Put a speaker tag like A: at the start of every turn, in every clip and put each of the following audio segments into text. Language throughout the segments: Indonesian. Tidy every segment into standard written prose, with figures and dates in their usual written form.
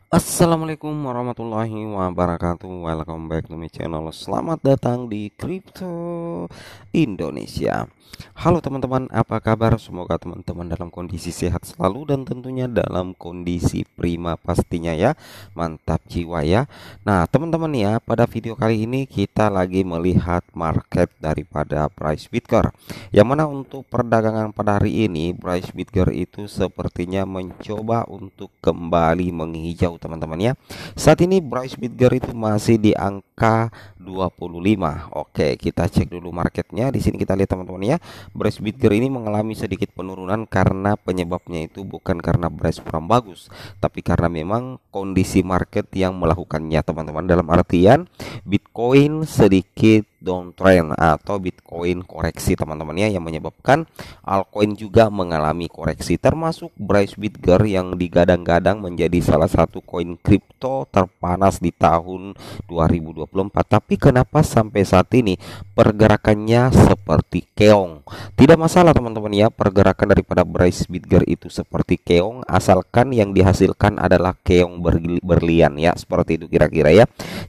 A: Assalamualaikum warahmatullahi wabarakatuh. Welcome back to my channel. Selamat datang di Crypto Indonesia. Halo teman-teman, apa kabar? Semoga teman-teman dalam kondisi sehat selalu dan tentunya dalam kondisi prima pastinya ya. Mantap jiwa ya. Nah, teman-teman ya, pada video kali ini kita lagi melihat market daripada price Bitcoin. Yang mana untuk perdagangan pada hari ini price Bitcoin itu sepertinya mencoba untuk kembali menghijau teman-teman ya. Saat ini price Bitcoin itu masih di angka 25. Oke, kita cek dulu marketnya. Di sini kita lihat teman-teman ya. Price Bitcoin ini mengalami sedikit penurunan karena penyebabnya itu bukan karena price kurang bagus, tapi karena memang kondisi market yang melakukannya teman-teman. Dalam artian Bitcoin sedikit downtrend atau Bitcoin koreksi teman-teman ya, yang menyebabkan altcoin juga mengalami koreksi, termasuk Bryce Bitger yang digadang-gadang menjadi salah satu koin kripto terpanas di tahun 2024. Tapi kenapa sampai saat ini pergerakannya seperti keong? Tidak masalah teman-teman ya, pergerakan daripada Bryce Bitger itu seperti keong, asalkan yang dihasilkan adalah keong berlian ya, seperti itu kira-kira ya.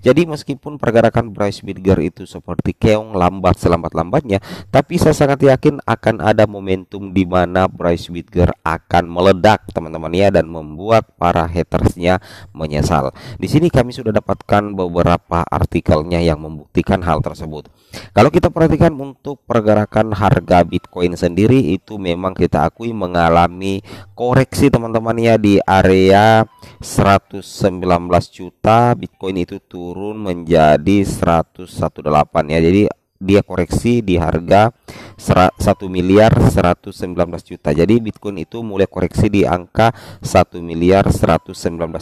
A: Jadi meskipun pergerakan Bryce Bitger itu seperti keong lambat selambat-lambatnya, tapi saya sangat yakin akan ada momentum di mana Bryce Bitger akan meledak teman-teman ya, dan membuat para hatersnya menyesal. Di sini kami sudah dapatkan beberapa artikelnya yang membuktikan hal tersebut. Kalau kita perhatikan untuk pergerakan harga Bitcoin sendiri itu memang kita akui mengalami koreksi teman-teman ya, di area 119 juta Bitcoin itu turun menjadi 118 ya. Jadi dia koreksi di harga 1 miliar 119 juta. Jadi Bitcoin itu mulai koreksi di angka 1 miliar 119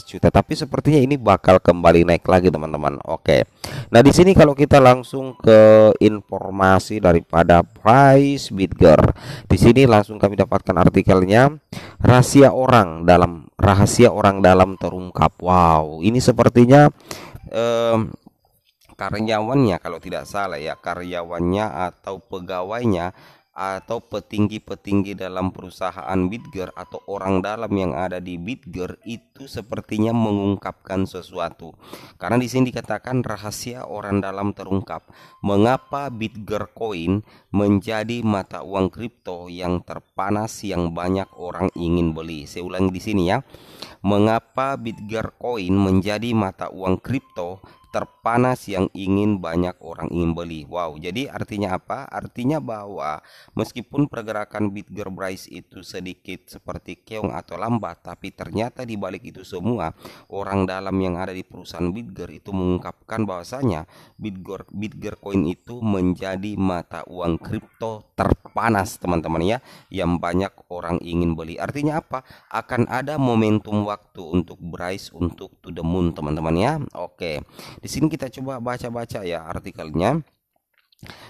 A: juta. Tapi sepertinya ini bakal kembali naik lagi teman-teman. Oke. Nah, di sini kalau kita langsung ke informasi daripada price Bitger. Di sini langsung kami dapatkan artikelnya. Rahasia orang dalam terungkap. Wow, ini sepertinya karyawannya, kalau tidak salah ya, karyawannya atau pegawainya atau petinggi-petinggi dalam perusahaan Bitger atau orang dalam yang ada di Bitger itu sepertinya mengungkapkan sesuatu. Karena di sini dikatakan rahasia orang dalam terungkap. Mengapa Bitger Coin menjadi mata uang kripto yang terpanas yang banyak orang ingin beli? Saya ulangi di sini ya. Mengapa Bitger Coin menjadi mata uang kripto terpanas yang banyak orang ingin beli? Wow, jadi artinya apa? Artinya bahwa meskipun pergerakan Bitger Price itu sedikit seperti keong atau lambat, tapi ternyata di balik itu semua orang dalam yang ada di perusahaan Bitger itu mengungkapkan bahwasanya Bitger Coin itu menjadi mata uang kripto terpanas teman-teman ya, yang banyak orang ingin beli. Artinya apa? Akan ada momentum waktu untuk Bryce untuk to the moon teman-teman ya. Oke. Di sini kita coba baca-baca ya artikelnya.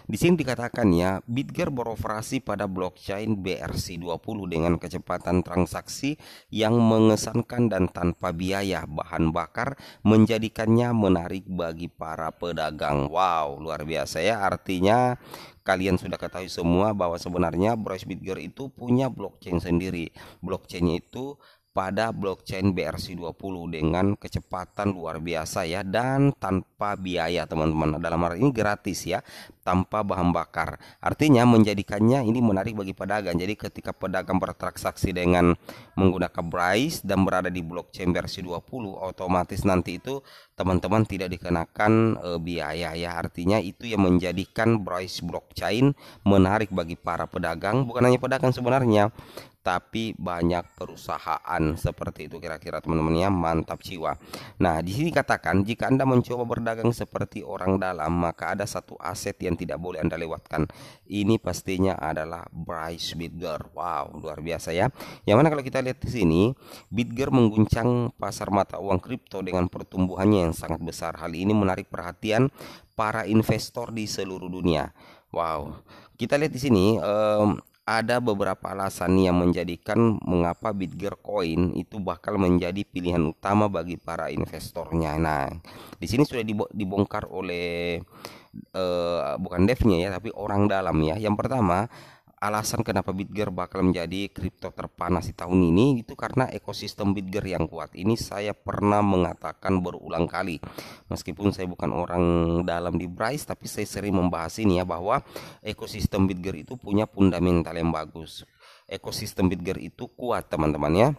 A: Di sini dikatakan ya, Bitger beroperasi pada blockchain BRC20 dengan kecepatan transaksi yang mengesankan dan tanpa biaya bahan bakar, menjadikannya menarik bagi para pedagang. Wow, luar biasa ya. Artinya kalian sudah ketahui semua bahwa sebenarnya Bryce Bitger itu punya blockchain sendiri. Blockchainnya itu pada blockchain BRC20 dengan kecepatan luar biasa ya, dan tanpa biaya teman-teman. Dalam hal ini gratis ya, tanpa bahan bakar. Artinya menjadikannya ini menarik bagi pedagang. Jadi ketika pedagang bertransaksi dengan menggunakan Bryce dan berada di blockchain BRC20, otomatis nanti itu teman-teman tidak dikenakan biaya ya. Artinya itu yang menjadikan Bryce blockchain menarik bagi para pedagang. Bukan hanya pedagang sebenarnya, tapi banyak perusahaan seperti itu kira-kira teman-teman ya. Mantap jiwa. Nah, di sini katakan jika Anda mencoba berdagang seperti orang dalam, maka ada satu aset yang tidak boleh Anda lewatkan. Ini pastinya adalah Bryce Bitger. Wow, luar biasa ya. Yang mana kalau kita lihat di sini, Bitger mengguncang pasar mata uang kripto dengan pertumbuhannya yang sangat besar. Hal ini menarik perhatian para investor di seluruh dunia. Wow. Kita lihat di sini ada beberapa alasan yang menjadikan mengapa Bitger Coin itu bakal menjadi pilihan utama bagi para investornya. Nah, di sini sudah dibongkar oleh bukan devnya ya, tapi orang dalam ya. Yang pertama, alasan kenapa Bitger bakal menjadi kripto terpanas di tahun ini itu karena ekosistem Bitger yang kuat. Ini saya pernah mengatakan berulang kali. Meskipun saya bukan orang dalam di Bryce, tapi saya sering membahas ini ya, bahwa ekosistem Bitger itu punya fundamental yang bagus. Ekosistem Bitger itu kuat teman-teman ya.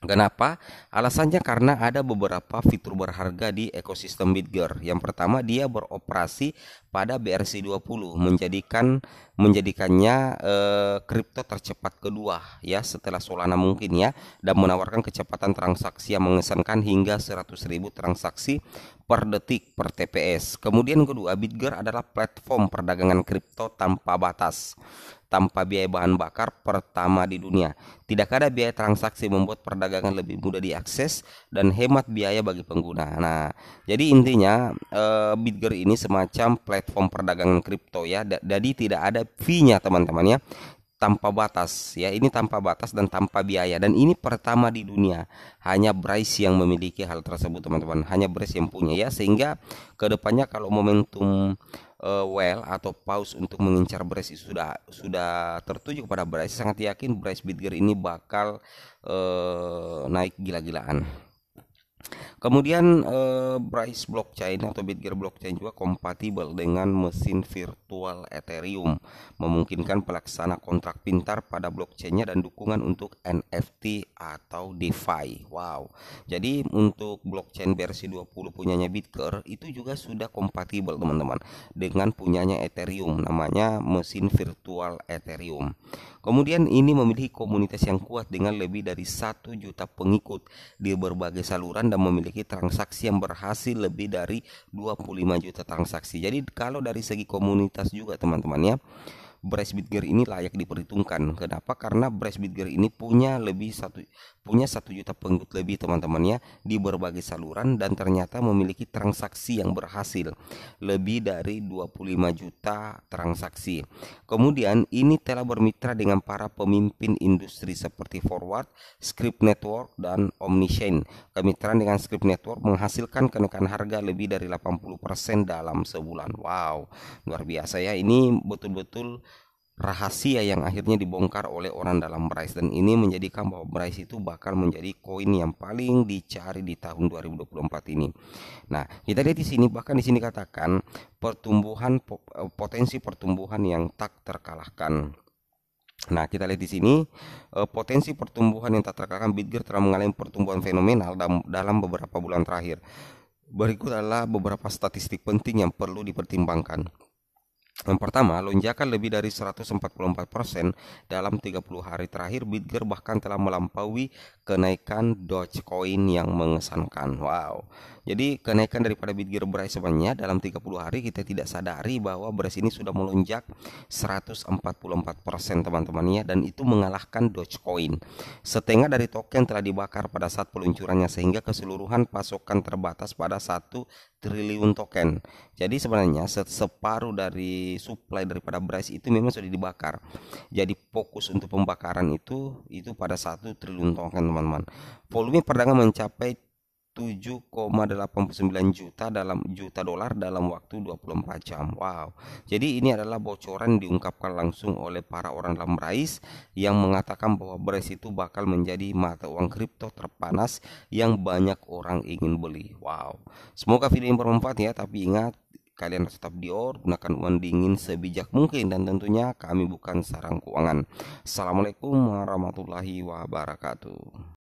A: Kenapa? Alasannya karena ada beberapa fitur berharga di ekosistem Bitger. Yang pertama, dia beroperasi pada BRC20, menjadikannya kripto tercepat kedua ya setelah Solana mungkin ya, dan menawarkan kecepatan transaksi yang mengesankan hingga 100.000 transaksi per detik per TPS. Kemudian kedua, Bitger adalah platform perdagangan kripto tanpa batas, tanpa biaya bahan bakar pertama di dunia. Tidak ada biaya transaksi, membuat perdagangan lebih mudah diakses dan hemat biaya bagi pengguna. Nah, jadi intinya Bitger ini semacam platform perdagangan kripto ya. Jadi tidak ada fee-nya teman-teman ya. Tanpa batas ya, ini tanpa batas dan tanpa biaya, dan ini pertama di dunia. Hanya Bryce yang memiliki hal tersebut teman-teman, hanya Bryce yang punya ya, sehingga kedepannya kalau momentum well atau pause untuk mengincar Bryce sudah tertuju kepada Bryce, sangat yakin Bryce Bitger ini bakal naik gila-gilaan. Kemudian Bryce blockchain atau Bitger blockchain juga kompatibel dengan mesin virtual Ethereum, memungkinkan pelaksana kontrak pintar pada blockchainnya dan dukungan untuk NFT atau DeFi. Wow. Jadi untuk blockchain versi 20 punyanya Bitger itu juga sudah kompatibel teman-teman dengan punyanya Ethereum, namanya mesin virtual Ethereum. Kemudian ini memiliki komunitas yang kuat dengan lebih dari 1 juta pengikut di berbagai saluran dan memiliki transaksi yang berhasil lebih dari 25 juta transaksi. Jadi kalau dari segi komunitas juga teman-teman ya, Bryce Bitger ini layak diperhitungkan. Kenapa? Karena Bryce Bitger ini punya 1 juta pengikut lebih teman-teman ya di berbagai saluran, dan ternyata memiliki transaksi yang berhasil lebih dari 25 juta transaksi. Kemudian ini telah bermitra dengan para pemimpin industri seperti Forward, Script Network, dan Omnichain. Kemitraan dengan Script Network menghasilkan kenaikan harga lebih dari 80% dalam sebulan. Wow, luar biasa ya. Ini betul-betul rahasia yang akhirnya dibongkar oleh orang dalam Bryce, dan ini menjadikan bahwa Bryce itu bakal menjadi koin yang paling dicari di tahun 2024 ini. Nah, kita lihat di sini, bahkan di sini katakan potensi pertumbuhan yang tak terkalahkan. Nah, kita lihat di sini potensi pertumbuhan yang tak terkalahkan. Bitger telah mengalami pertumbuhan fenomenal dalam beberapa bulan terakhir. Berikut adalah beberapa statistik penting yang perlu dipertimbangkan. Yang pertama, lonjakan lebih dari 144% dalam 30 hari terakhir. Bitger bahkan telah melampaui kenaikan Dogecoin yang mengesankan. Wow. Jadi kenaikan daripada Bitger Bryce sebenarnya dalam 30 hari kita tidak sadari bahwa Bryce ini sudah melonjak 144% teman-teman ya, dan itu mengalahkan Dogecoin. Setengah dari token telah dibakar pada saat peluncurannya, sehingga keseluruhan pasokan terbatas pada 1 triliun token. Jadi sebenarnya separuh dari supply daripada Bryce itu memang sudah dibakar. Jadi fokus untuk pembakaran itu pada 1 triliun token teman-teman. Volume perdagangan mencapai 7,89 juta dolar dalam waktu 24 jam. Wow. Jadi ini adalah bocoran diungkapkan langsung oleh para orang dalam Bryce yang mengatakan bahwa Bryce itu bakal menjadi mata uang kripto terpanas yang banyak orang ingin beli. Wow. Semoga video ini bermanfaat ya, tapi ingat, kalian harus tetap dior, gunakan uang dingin sebijak mungkin, dan tentunya kami bukan sarang keuangan. Assalamualaikum warahmatullahi wabarakatuh.